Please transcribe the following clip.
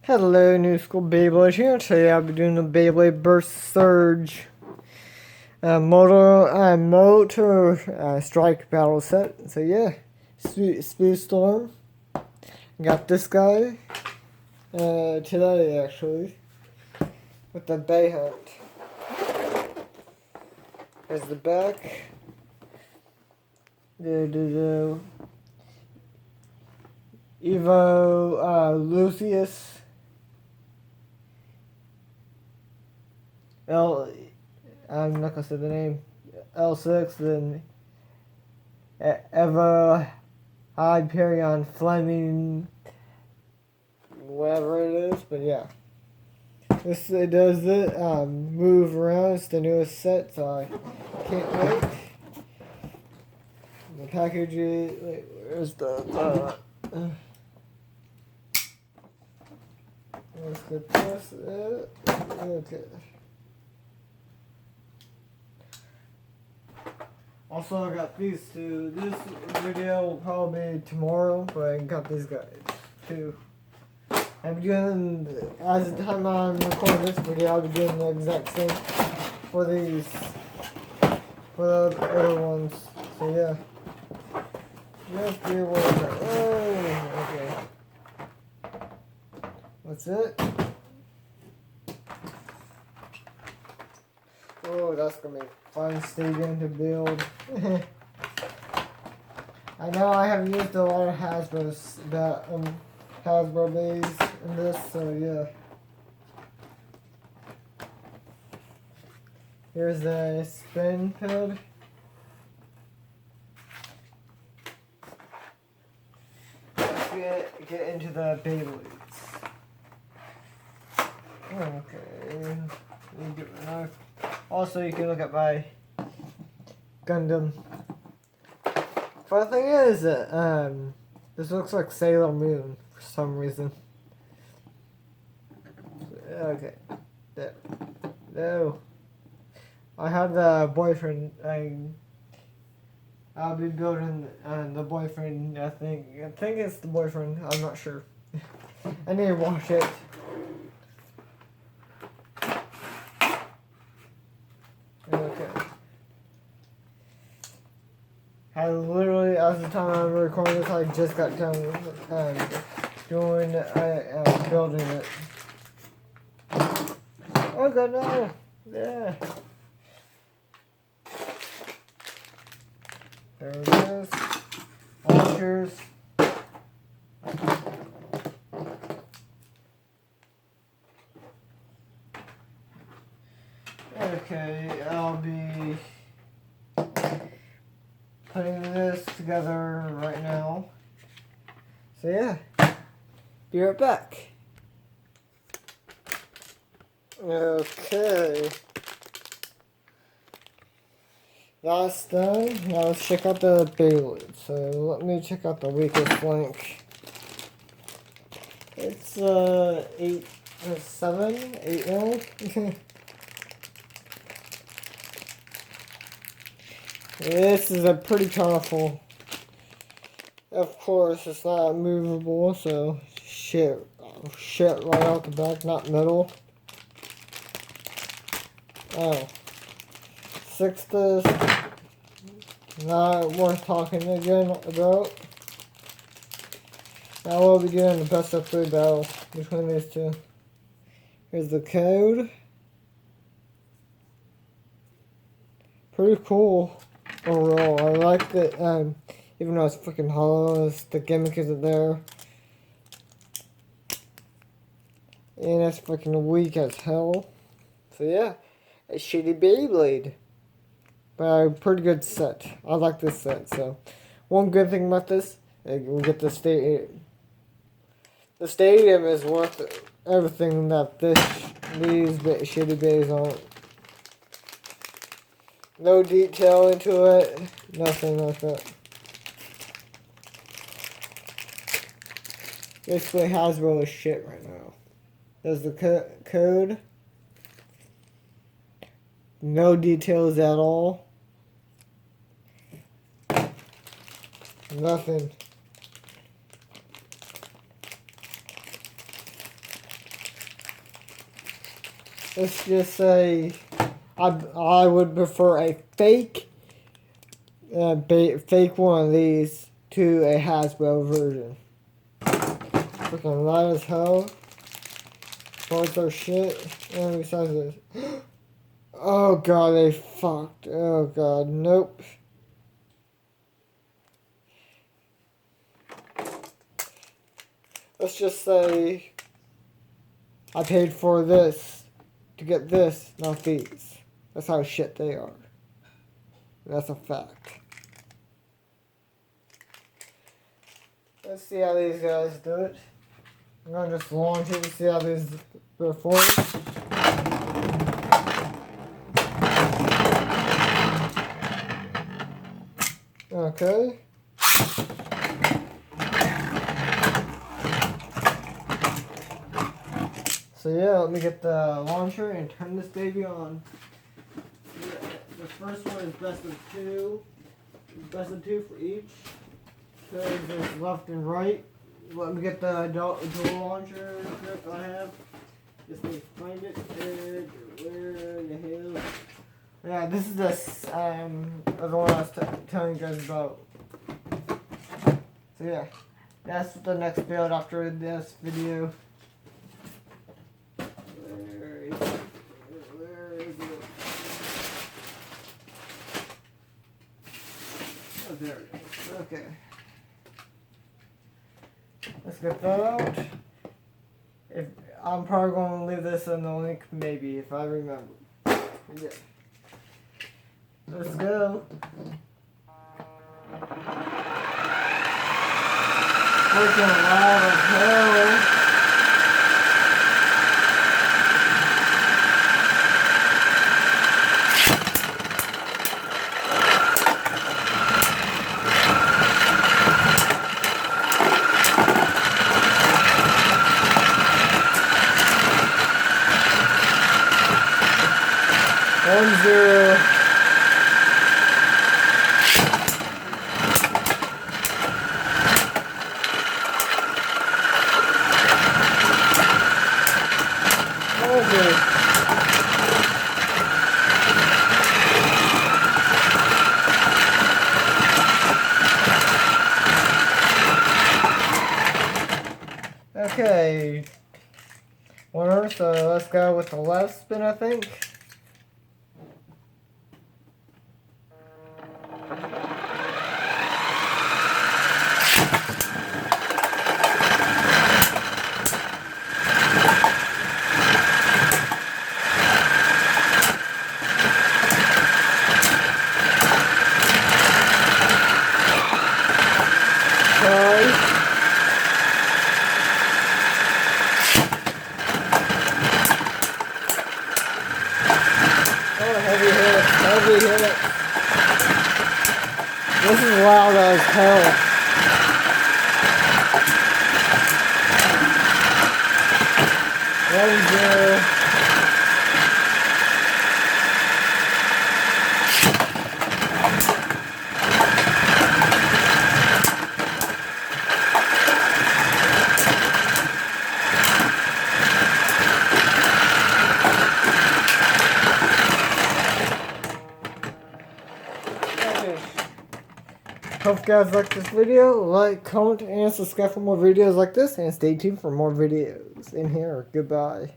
Hello, New School Beyblade here. Today I'll be doing the Beyblade Burst Surge motor strike battle set. So yeah, Speed Storm. Got this guy today actually with the Bay Hunt. There's the back. The Evo Lucius. I'm not gonna say the name. L6, then Eva Hyperion Fleming, whatever it is, but yeah. This it does it move around. It's the newest set, so I can't wait. The package is where's the let's get this. Okay. Also, I got these two. This video will probably be tomorrow, but I got these guys too. I'm doing, as the time I'm recording this video, I'll be doing the exact same for these, for the other ones. So yeah. Just be aware of that. Oh, okay. That's it. Oh, that's gonna be a fun stadium to build. I know I have used a lot of Hasbro bays in this, so yeah. Here's the spin pad. Let's get into the Beyblades. Okay. Also, you can look at my Gundam. Funny thing is that this looks like Sailor Moon for some reason. Okay. There. No. I have the boyfriend. I'll be building the boyfriend. I think it's the boyfriend. I'm not sure. I need to watch it. Okay. I literally, as the time I'm recording this, I just got done building it. Oh god, no! Yeah. There it is. Launchers. Okay, I'll be putting this together right now. So yeah, be right back. Okay. That's done. Now let's check out the Beyblade. So let me check out the weakest link. It's 8 mil. This is a pretty powerful. Of course, it's not movable, so shit right out the back, not metal. Oh. Sixth, not worth talking again about. Now we'll be doing the best of 3 battle between these two. Here's the code. Pretty cool overall. I like it, even though it's freaking hollow, the gimmick isn't there. And it's freaking weak as hell. So yeah, a shitty Beyblade. But a pretty good set. I like this set. So one good thing about this, we get the stadium. The stadium is worth everything that these shitty bays aren't. No detail into it. Nothing like that. Basically, Hasbro is shit right now. There's the code. No details at all. Nothing. let's just say I would prefer a fake fake one of these to a Hasbro version. Freaking light as hell. Parts are shit. And besides this. Oh god, they fucked. Oh god, nope. Let's just say I paid for this to get this, not these. That's how shit they are. That's a fact. Let's see how these guys do it. I'm gonna just launch it and see how these perform. Okay. So yeah, let me get the launcher and turn this baby on. The first one is best of two. Best of two for each. Because there's left and right. Let me get the dual launcher grip I have. Just need to find it. Where the hell? Yeah, this is the one I was telling you guys about. So yeah, that's the next build after this video. Where is it? Where is it? Oh, there it is. Okay. Let's get that out. I'm probably going to leave this in the link, maybe, if I remember. Yeah. Let's go. Freaking loud as hell. 1-0. Okay, winner, so let's go with the left spin, I think. Heavy hit. This is loud as hell. Hope you guys like this video. Like, comment, and subscribe for more videos like this. And stay tuned for more videos in here. Goodbye.